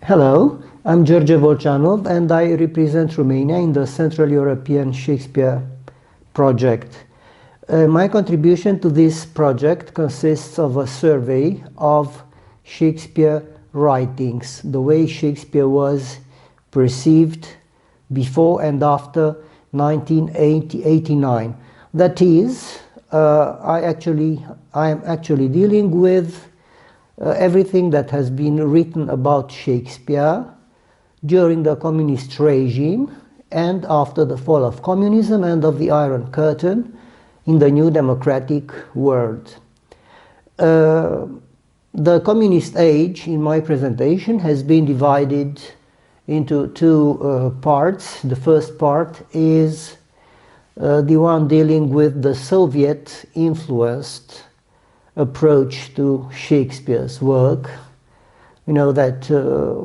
Hello, I'm George Volceanov and I represent Romania in the Central European Shakespeare project. My contribution to this project consists of a survey of Shakespeare writings, the way Shakespeare was perceived before and after 1989. That is, I am actually dealing with everything that has been written about Shakespeare during the communist regime and after the fall of communism and of the Iron Curtain in the new democratic world. The communist age in my presentation has been divided into two parts. The first part is the one dealing with the Soviet-influenced approach to Shakespeare's work. You know that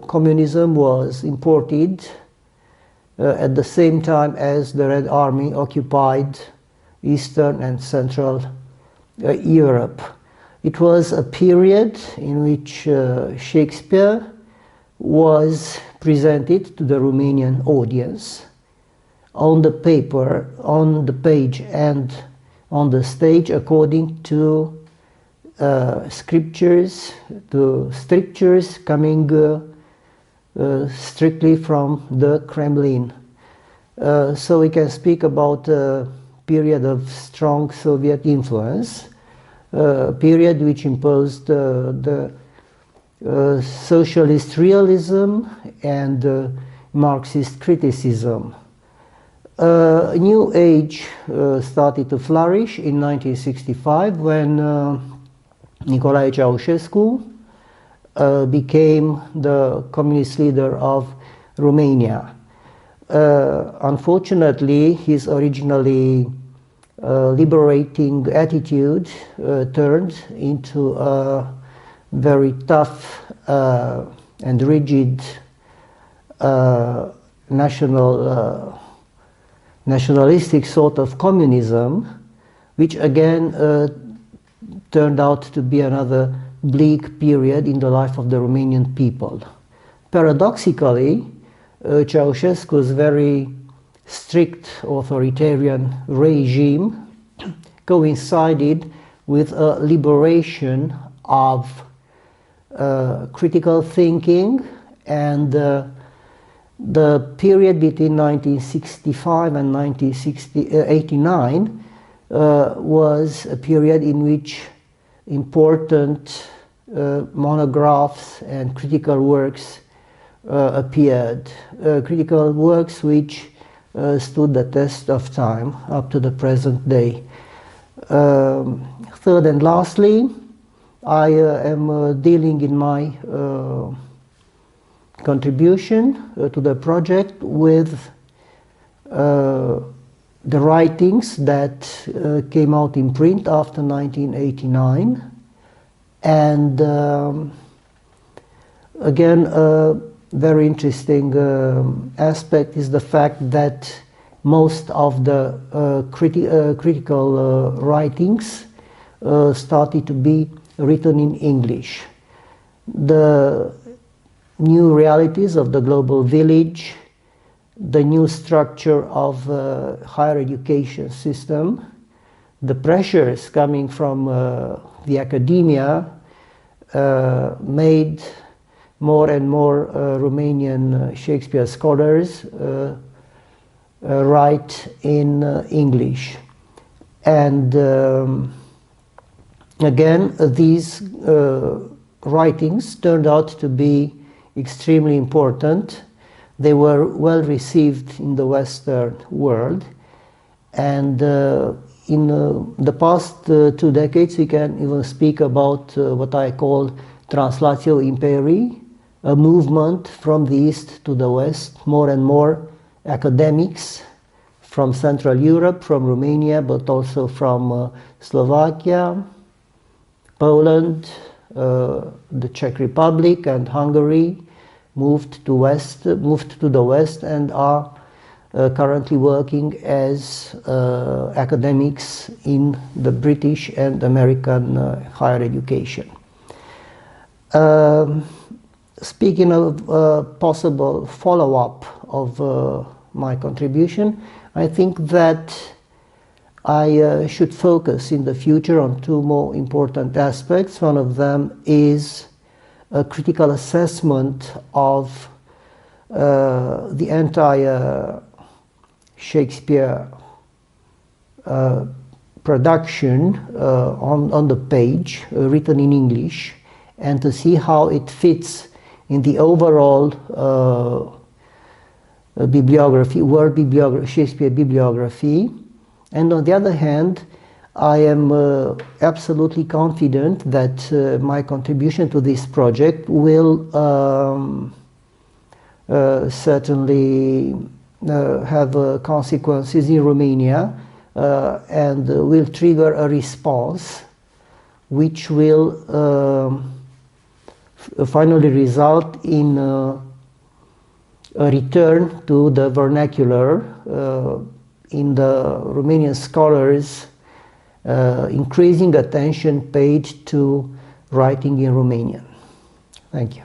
communism was imported at the same time as the Red Army occupied Eastern and Central Europe. It was a period in which Shakespeare was presented to the Romanian audience on the paper, on the page and on the stage according to scriptures, to strictures coming strictly from the Kremlin. So we can speak about a period of strong Soviet influence, a period which imposed the socialist realism and Marxist criticism. A new age started to flourish in 1965 when Nicolae Ceausescu became the communist leader of Romania. Unfortunately, his originally liberating attitude turned into a very tough and rigid nationalistic sort of communism, which again turned out to be another bleak period in the life of the Romanian people. Paradoxically, Ceausescu's very strict authoritarian regime coincided with a liberation of critical thinking, and the period between 1965 and 1989 was a period in which important monographs and critical works appeared, critical works which stood the test of time up to the present day. Third and lastly, I am dealing in my contribution to the project with the writings that came out in print after 1989, and again a very interesting aspect is the fact that most of the critical writings started to be written in English. The new realities of the global village, the new structure of higher education system, the pressures coming from the academia made more and more Romanian Shakespeare scholars write in English. And again, these writings turned out to be extremely important. They were well received in the Western world, and in the past 2 decades we can even speak about what I call translatio imperii, a movement from the East to the West. More and more academics from Central Europe, from Romania, but also from Slovakia, Poland, the Czech Republic and Hungary moved to the West and are currently working as academics in the British and American higher education. speaking of possible follow-up of my contribution, I think that I should focus in the future on two more important aspects. One of them is a critical assessment of the entire Shakespeare production on the page, written in English, and to see how it fits in the overall bibliography, world bibliography, Shakespeare bibliography. And on the other hand, I am absolutely confident that my contribution to this project will certainly have consequences in Romania and will trigger a response which will finally result in a return to the vernacular in the Romanian scholars, increasing attention paid to writing in Romanian. Thank you.